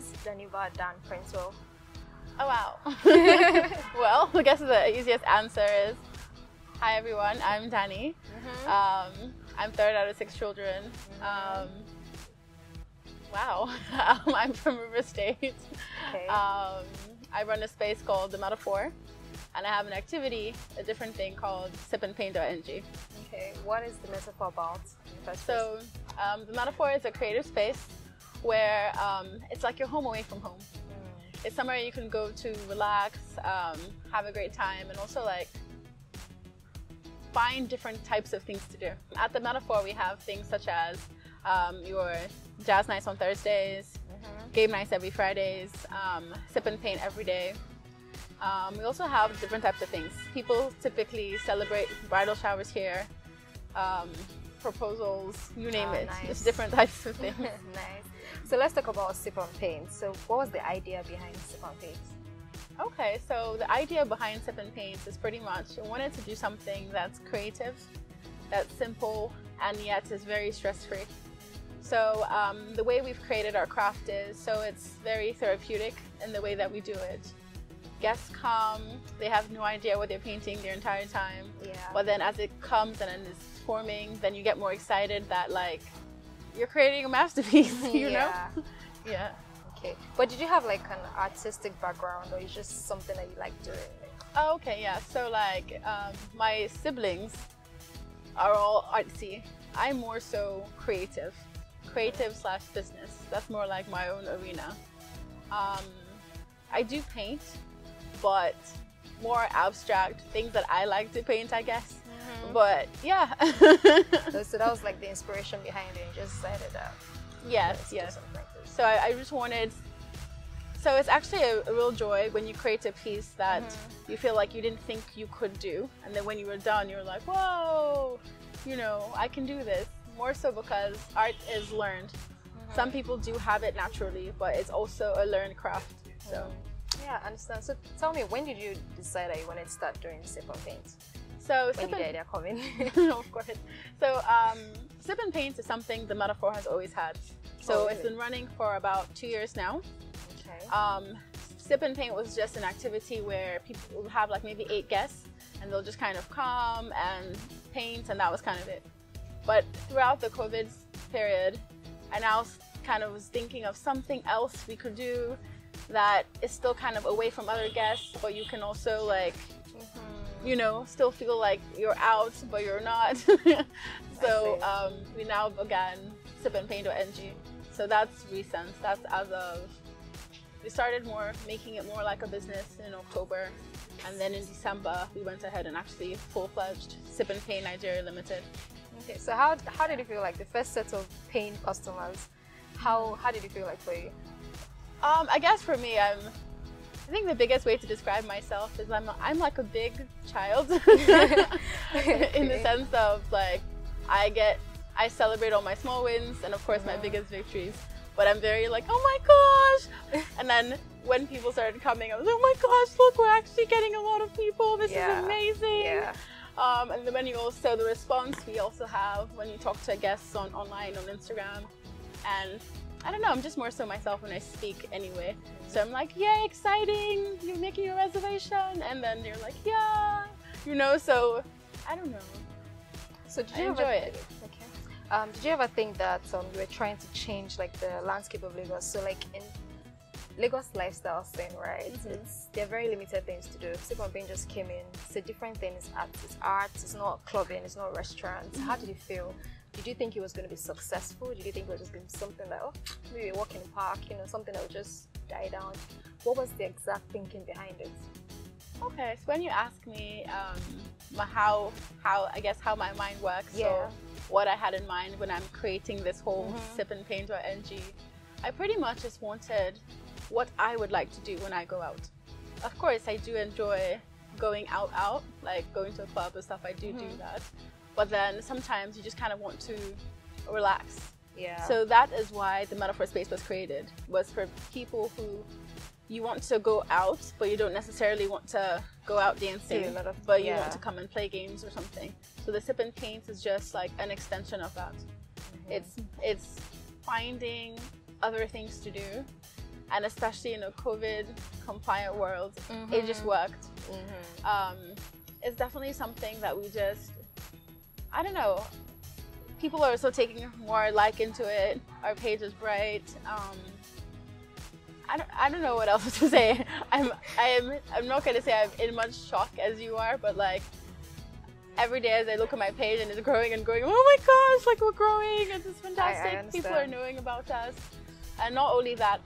is Daniba Dan-Princewill? Oh wow. Well, I guess the easiest answer is, hi everyone, I'm Dani. I'm third out of 6 children. Wow. I'm from River State. Okay. I run a space called the Metaphor, and I have an activity, a different thing called SipAndPaintNg. Okay, what is the Metaphor about? So the Metaphor is a creative space where it's like your home away from home. It's somewhere you can go to relax, have a great time, and also like find different types of things to do. At the Metaphor, we have things such as your jazz nights on Thursdays, game nights every Fridays, sip and paint every day. We also have different types of things. People typically celebrate bridal showers here, proposals, you name it. Nice. It's different types of things. Nice. So let's talk about Sip and Paint. So what was the idea behind Sip and Paint? Okay, so the idea behind Sip and Paint is pretty much I wanted to do something that's creative, that's simple, and yet is very stress-free. So the way we've created our craft is, so it's very therapeutic in the way that we do it. Guests come, they have no idea what they're painting their entire time. Yeah. But then as it comes and it's forming, then you get more excited that like you're creating a masterpiece, you know? Yeah. Okay. But did you have like an artistic background, or is just something that you like doing? Oh, okay, yeah. So like my siblings are all artsy. I'm more so creative slash business. That's more like my own arena. I do paint, but more abstract things that I like to paint, I guess. But yeah. So that was like the inspiration behind it, and just decided that. Yes. Like this. So I just wanted. So it's actually a real joy when you create a piece that you feel like you didn't think you could do, and then when you were done, you're like, whoa, you know, I can do this. More so because art is learned. Some people do have it naturally, but it's also a learned craft. So yeah, I understand. So tell me, when did you decide that you wanted to start doing Sip and Paint? So when did the idea come in? Of course. So Sip and Paint is something the Metaphor has always had. So it's been running for about 2 years now. Okay. Sip and Paint was just an activity where people would have like maybe 8 guests, and they'll just kind of come and paint, and that was kind of it. But throughout the COVID period, I now kind of was thinking of something else we could do that is still kind of away from other guests, but you can also like, you know, still feel like you're out, but you're not. So we now began SipAndPaint.NG. So that's recent. That's as of, we started making it more like a business in October. And then in December, we went ahead and actually full-fledged Sip and Paint Nigeria Limited. Okay, so how did you feel like the first set of paint customers? How did it feel like for you? I guess for me, I think the biggest way to describe myself is I'm like a big child in the sense of like I celebrate all my small wins and of course my biggest victories. But I'm very like, oh my gosh! And then when people started coming, I was like, oh my gosh, look, we're actually getting a lot of people. This is amazing. Yeah. And then when you also, the response we also have when you talk to guests online on Instagram. And I don't know, I'm just more so myself when I speak anyway. So I'm like, yay, exciting, you're making a reservation. And then you're like, yeah, you know, so I don't know. So did you enjoy it? Okay. Did you ever think that you were trying to change like the landscape of Lagos? So like in Lagos lifestyle thing, right? There are very limited things to do. Sip and Paint just came in. It's a different thing. It's art. It's not clubbing. It's not restaurants. How did you feel? Did you think it was going to be successful? Did you think it was just going to be something like, oh, maybe a walk in the park, you know, something that would just die down? What was the exact thinking behind it? Okay, so when you ask me how I guess how my mind works, so what I had in mind when I'm creating this whole SipAndPaint.NG, I pretty much just wanted what I would like to do when I go out. Of course, I do enjoy going out, like going to a club and stuff. I do that. But then sometimes you just kind of want to relax. Yeah. So that is why the Metaphor Space was created, was for people who you want to go out, but you don't necessarily want to go out dancing, but you want to come and play games or something. So the Sip and Paint is just like an extension of that. It's finding other things to do and especially in a COVID compliant world, it just worked. It's definitely something that we just, I don't know, people are also taking more like into it. Our page is bright. I don't know what else to say. I'm not gonna say I'm in much shock as you are, but like every day as I look at my page and it's growing and growing, oh my gosh, like we're growing, it's just fantastic. People are knowing about us, and not only that,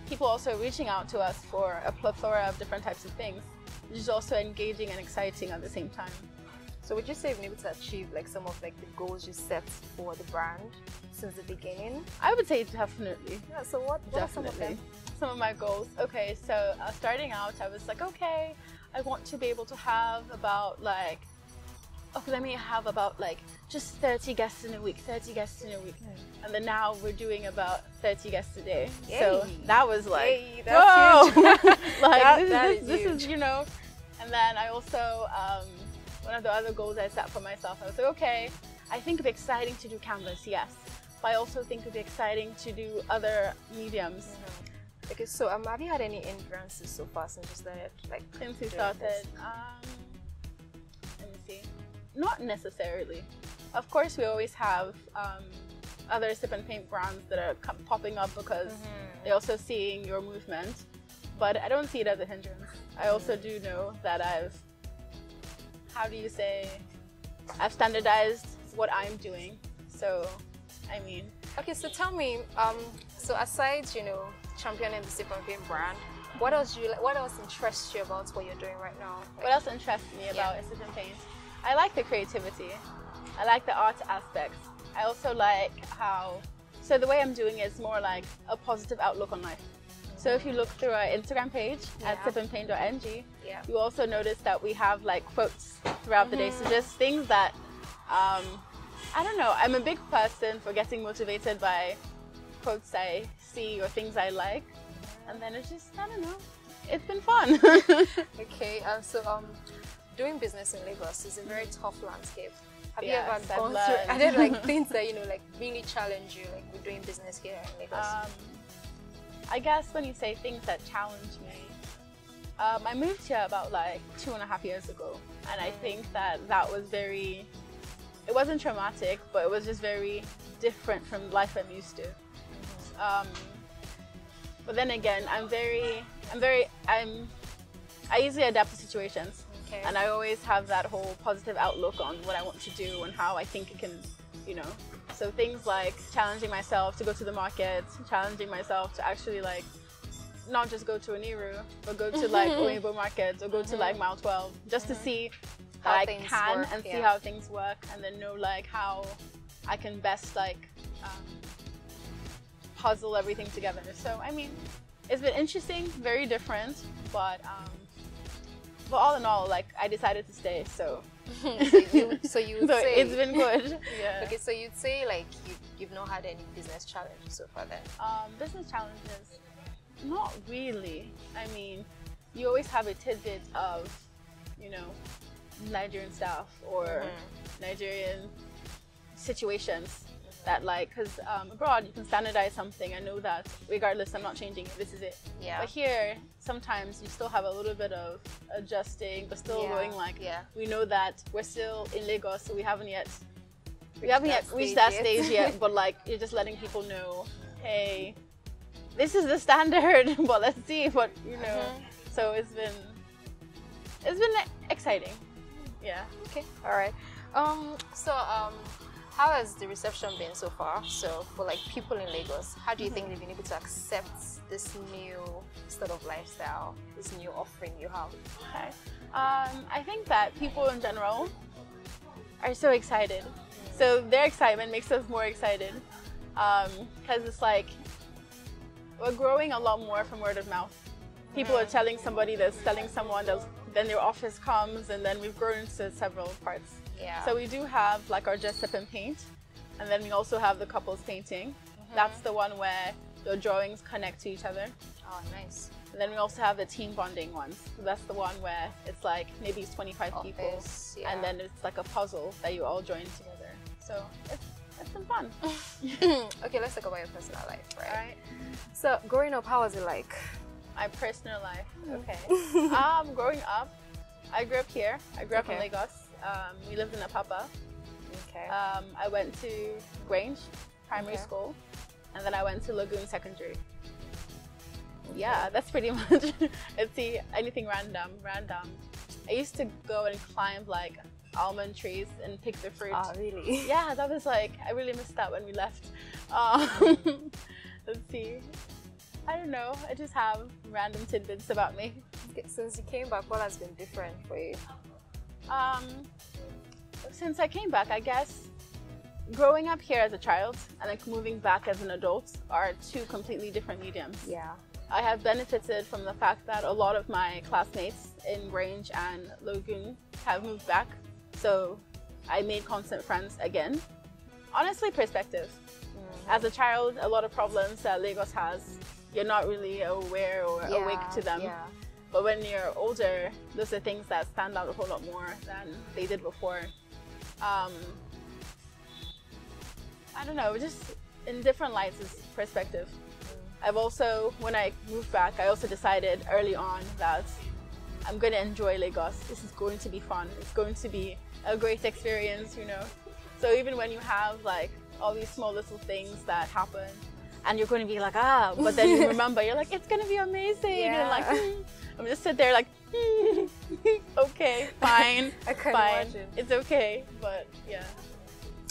people also reaching out to us for a plethora of different types of things, which is also engaging and exciting at the same time. So would you say you've been able to achieve like some of like the goals you set for the brand since the beginning? I would say definitely. Yeah, so what are some of them? Some of my goals. Okay, so starting out, I was like, okay, I want to be able to have about like, okay, let me have about like just 30 guests in a week, 30 guests in a week. And then now we're doing about 30 guests a day. Yay. So that was like, that's whoa! Huge. Like this is, you know. And then I also, one of the other goals I set for myself, I was like, okay, I think it'd be exciting to do canvas, yes. But I also think it'd be exciting to do other mediums. Okay, so have you had any hindrances so far since you started? Like since we started, let me see. Not necessarily. Of course, we always have other sip and paint brands that are popping up because they're also seeing your movement. But I don't see it as a hindrance. I also do know that I've standardized what I'm doing. So, I mean. Okay, so tell me, so aside, you know, championing the Sip and Paint brand, what else interests you about what you're doing right now? Like, what else interests me about Sip and Paint? I like the creativity. I like the art aspects. I also like how, so the way I'm doing it is more like a positive outlook on life. So if you look through our Instagram page at SipAndPaintNg, you also notice that we have like quotes throughout the day. So just things that, I don't know, I'm a big person for getting motivated by quotes I see or things I like. And then it's just, I don't know, it's been fun. Okay, so doing business in Lagos is a very tough landscape. Have you ever gone through, are there like things that, you know, like really challenge you, like with doing business here in Lagos? I guess when you say things that challenge me, I moved here about like 2.5 years ago, and I think that was very, it wasn't traumatic, but it was just very different from life I'm used to. But then again, I easily adapt to situations, and I always have that whole positive outlook on what I want to do and how I think it can, you know. So things like challenging myself to go to the market, challenging myself to actually like not just go to Oniru, but go to like Oyinbo markets or go to like Mile 12 just to see how I can and see how things work, and then know like how I can best like puzzle everything together. So I mean, it's been interesting, very different, but all in all, like I decided to stay. So. So you would say it's been good. Yeah. Okay, so you'd say like you've not had any business challenges so far then? Business challenges, not really. I mean, you always have a tidbit of, you know, Nigerian staff or Nigerian situations that like, because abroad you can standardize something and know that regardless, I'm not changing it, this is it. But here, sometimes you still have a little bit of adjusting, but still going like, we know that we're still in Lagos, so we haven't yet reached that stage yet, but like, you're just letting people know, hey, this is the standard, but let's see what, you know. So it's been exciting. Yeah. Okay. All right. How has the reception been so far? So for like people in Lagos, how do you think they've been able to accept this new sort of lifestyle, this new offering you have? Okay. I think that people in general are so excited. So their excitement makes us more excited, because it's like we're growing a lot more from word of mouth. People are telling somebody that's telling someone, then their office comes, and then we've grown into several parts. So we do have like our Just Sip and Paint, and then we also have the couples painting. That's the one where the drawings connect to each other. Oh, nice. And then we also have the team bonding ones. So that's the one where it's like maybe it's 25 people, and then it's like a puzzle that you all join together. So it's it's been fun. Okay, let's talk about your personal life, right? All right. So, growing up, how was it like? My personal life. Okay. Growing up, I grew up here. I grew up in Lagos. We lived in Apapa. Okay. I went to Grange Primary School, and then I went to Lagoon Secondary. Yeah, that's pretty much. Let's see, anything random. I used to go and climb like almond trees and pick the fruit. Oh, really? Yeah, that was like, I really missed that when we left. Let's see. I don't know. I just have random tidbits about me. Okay, since you came back, what has been different for you? Since I came back, I guess growing up here as a child and like moving back as an adult are two completely different mediums. Yeah. I have benefited from the fact that a lot of my classmates in Grange and Lagoon have moved back, so I made constant friends again. Honestly, perspective. As a child, a lot of problems that Lagos has, you're not really aware or awake to them. Yeah. But when you're older, those are things that stand out a whole lot more than they did before. I don't know, just in different lights is perspective. I've also, when I moved back, I also decided early on that I'm going to enjoy Lagos. This is going to be fun. It's going to be a great experience, you know. So even when you have like all these small little things that happen and you're going to be like, but then you remember, you're like, it's going to be amazing. Yeah. And like, I'm just sit there like, okay, fine, I can't fine. imagine. It's okay, but yeah.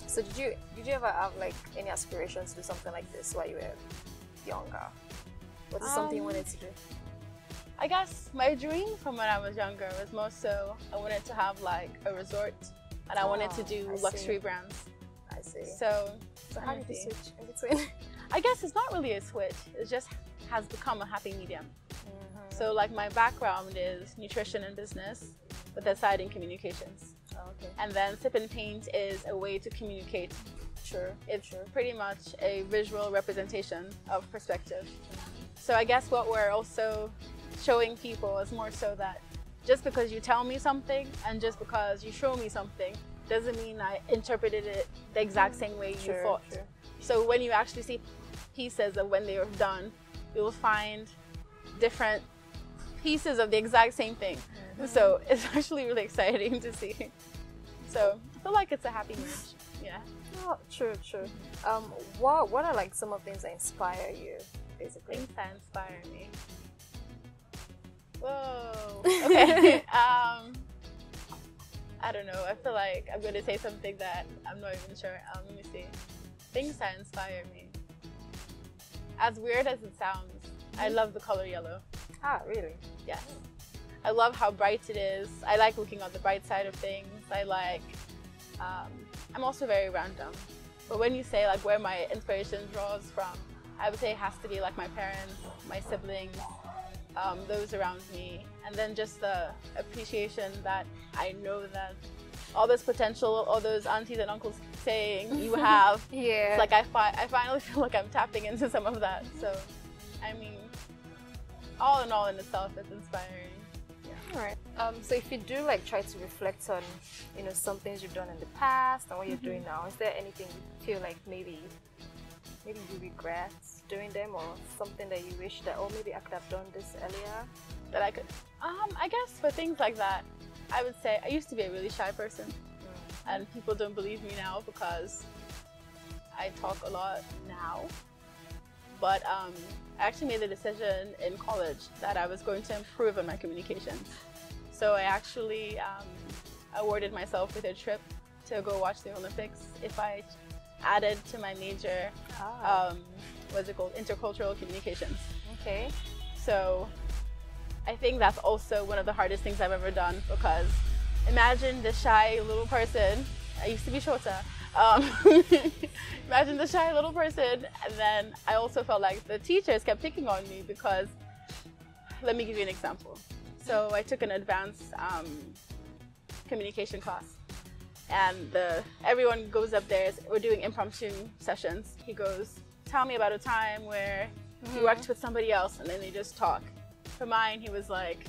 So did you ever have like any aspirations to do something like this while you were younger? Was it something you wanted to do? I guess my dream from when I was younger was more so I wanted to have like a resort and I wanted to do luxury brands. I see. So how did you switch in between? I guess it's not really a switch. It just has become a happy medium. So like my background is nutrition and business with a side in communications. Okay. And then Sip and Paint is a way to communicate. Sure. It's pretty much a visual representation of perspective. So I guess what we're also showing people is more so that just because you tell me something and just because you show me something doesn't mean I interpreted it the exact same way you thought. Sure. So when you actually see pieces of when they were done, you will find different pieces of the exact same thing. So it's actually really exciting to see. So I feel like it's a happy marriage. Yeah. Oh, true. What are like some of the things that inspire you, basically? Things that inspire me. Whoa. Okay. I don't know. I feel like I'm going to say something that I'm not even sure. Let me see. Things that inspire me. As weird as it sounds, I love the color yellow. Ah, really? Yes. I love how bright it is. I like looking on the bright side of things. I like, I'm also very random. But when you say like where my inspiration draws from, I would say it has to be like my parents, my siblings, those around me. And then just the appreciation that I know that all this potential, all those aunties and uncles saying you have. Yeah. It's like I finally feel like I'm tapping into some of that. So, I mean, all in all in itself, it's inspiring. Yeah. All right. So if you do like try to reflect on, you know, some things you've done in the past and what you're doing now, is there anything you feel like maybe you regret doing them, or something that you wish that, oh, maybe I could have done this earlier? That I could. I guess for things like that, I would say I used to be a really shy person, and people don't believe me now because I talk a lot now. But I actually made the decision in college that I was going to improve on my communications. So I actually awarded myself with a trip to go watch the Olympics if I added to my major, what's it called, intercultural communications. Okay. So I think that's also one of the hardest things I've ever done, because imagine the shy little person. I used to be shorter. Imagine the shy little person, and then I also felt like the teachers kept picking on me because, let me give you an example. So I took an advanced communication class, and everyone goes up there, we're doing impromptu sessions. He goes, tell me about a time where you worked with somebody else, and then they just talk. For mine, he was like,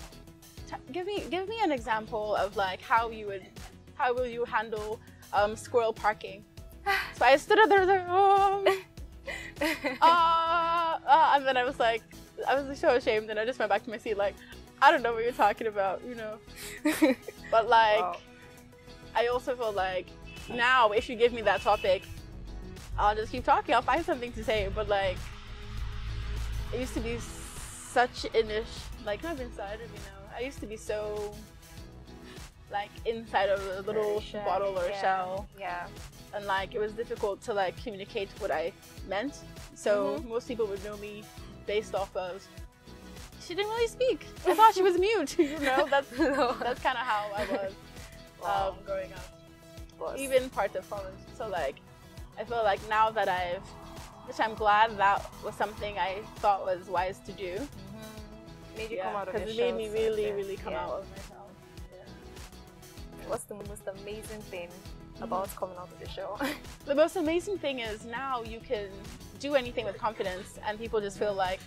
give me an example of like how will you handle squirrel parking. So I stood up there like, and then I was so ashamed, and I just went back to my seat like, I don't know what you're talking about, you know. But like, wow. I also feel like now if you give me that topic, I'll just keep talking. I'll find something to say. But like, it used to be such like not inside of, you know. I used to be so like inside of a little bottle or shell. Yeah. And like, it was difficult to like communicate what I meant. So most people would know me based off of, she didn't really speak. I thought she was mute. You know, that's kind of how I was growing up. Even parts of college. So like, I feel like now that which I'm glad that was something I thought was wise to do. Made you come out of your shell. Because it made me really come out of myself. Yeah. What's the most amazing thing about coming out of the shell? The most amazing thing is now you can do anything with confidence, and people just feel like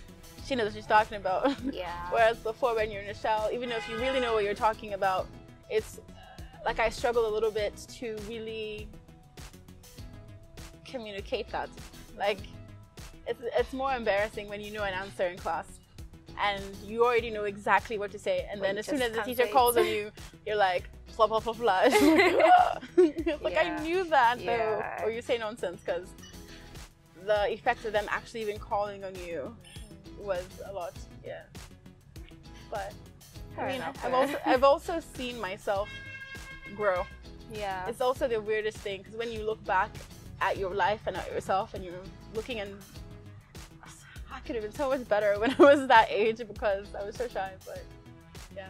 she knows what she's talking about. Yeah. Whereas before, when you're in a shell, even if you really know what you're talking about, it's like I struggle a little bit to really communicate that. Like, it's more embarrassing when you know an answer in class and you already know exactly what to say, and then as soon as the teacher calls on you, you're like blah blah blah blah. It's like, I knew that though. Or you say nonsense, because the effect of them actually even calling on you was a lot. Yeah. But I mean, I've also seen myself grow. Yeah. It's also the weirdest thing, because when you look back at your life and at yourself, and you're looking, and I could have been so much better when I was that age because I was so shy. But yeah.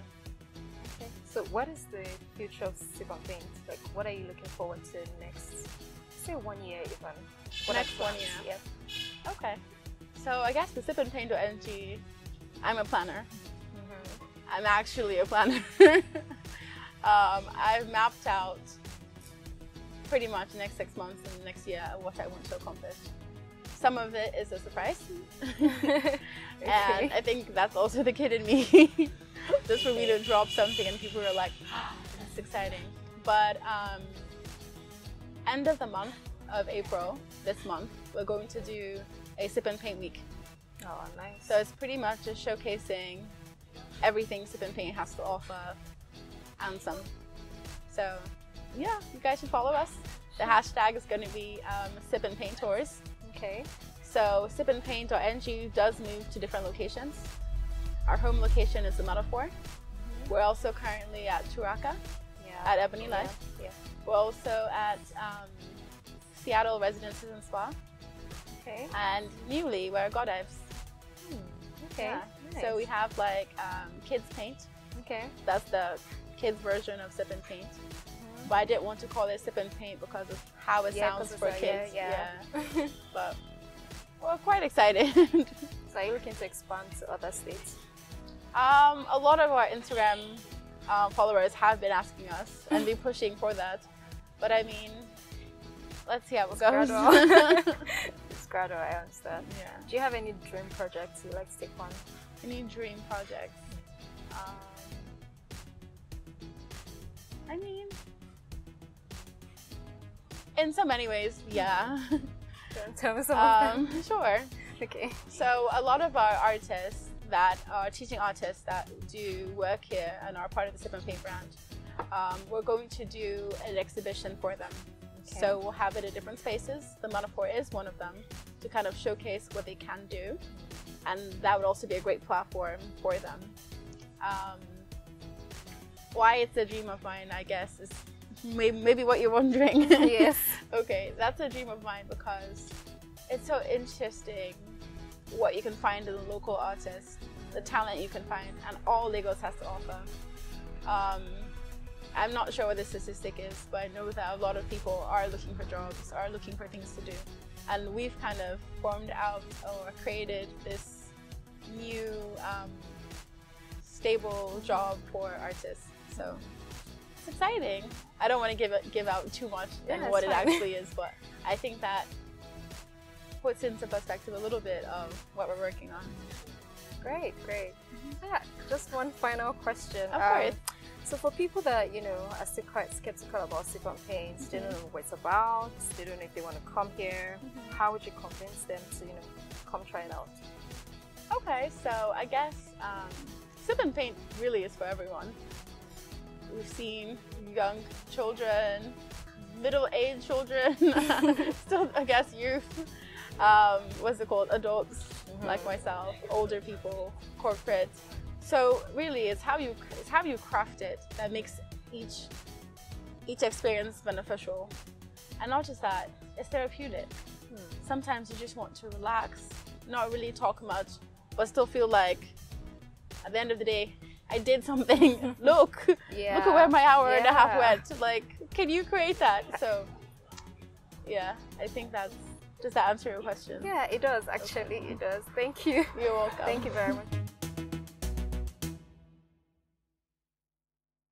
Okay. So what is the future of SipAndPaint? Like, what are you looking forward to next? Say 1 year even. Next 1 year. Yes. Okay. So I guess with Sipandpaint.NG, I'm a planner. I'm actually a planner. I've mapped out pretty much the next 6 months and the next year what I want to accomplish. Some of it is a surprise. And I think that's also the kid in me. Just for me to drop something and people are like, oh, that's exciting. But end of the month of April, this month, we're going to do a Sip and Paint week. Oh, nice. So it's pretty much just showcasing everything Sip and Paint has to offer and some. So yeah, you guys should follow us. The hashtag is going to be Sip and Paint Tours. Okay. So SipAndPaintNG does move to different locations. Our home location is the Metaphor. We're also currently at Turaka, at Ebony Life. Yeah. We're also at Seattle Residences and Spa. Okay. And newly, we're at Godives. Okay. Yeah. Nice. So we have like kids paint. Okay. That's the kids version of Sip and Paint. But I didn't want to call it Sip and Paint because of how it sounds for kids. Yeah. But we're quite excited. So are you looking to expand to other states? A lot of our Instagram followers have been asking us and be pushing for that. But I mean, let's see how it goes. It's gradual, I understand. Yeah. Do you have any dream projects you'd like to take on? Any dream projects? I mean, in so many ways, yeah. Tell me some of them. Sure. Okay. So a lot of our artists that are teaching artists that do work here and are part of the Sip and Paint brand, we're going to do an exhibition for them. Okay. So we'll have it at different spaces. The Metaphor is one of them, to kind of showcase what they can do, and that would also be a great platform for them. Why it's a dream of mine, I guess, is maybe what you're wondering. Yes. Okay, that's a dream of mine because it's so interesting what you can find in a local artist, the talent you can find, and all Lagos has to offer. I'm not sure what the statistic is, but I know that a lot of people are looking for jobs, are looking for things to do. And we've kind of formed out or created this new stable job for artists. So it's exciting. I don't want to give out too much in what it actually is, but I think that puts into perspective a little bit of what we're working on. Great, great. Yeah, just one final question. Of course. So for people that, you know, are still quite skeptical about Sip and Paint, they don't know what it's about, they don't know if they want to come here, how would you convince them to, you know, come try it out? Okay, so I guess Sip and Paint really is for everyone. We've seen young children, middle-aged children, still I guess youth, what's it called, adults like myself, older people, corporate. So really it's how you craft it that makes each experience beneficial. And not just that, it's therapeutic. Sometimes you just want to relax, not really talk much, but still feel like at the end of the day I did something. Look at where my hour and a half went. Like, can you create that? So yeah, I think does that answer your question? Yeah, it does actually. It does. Thank you. You're welcome. Thank you very much.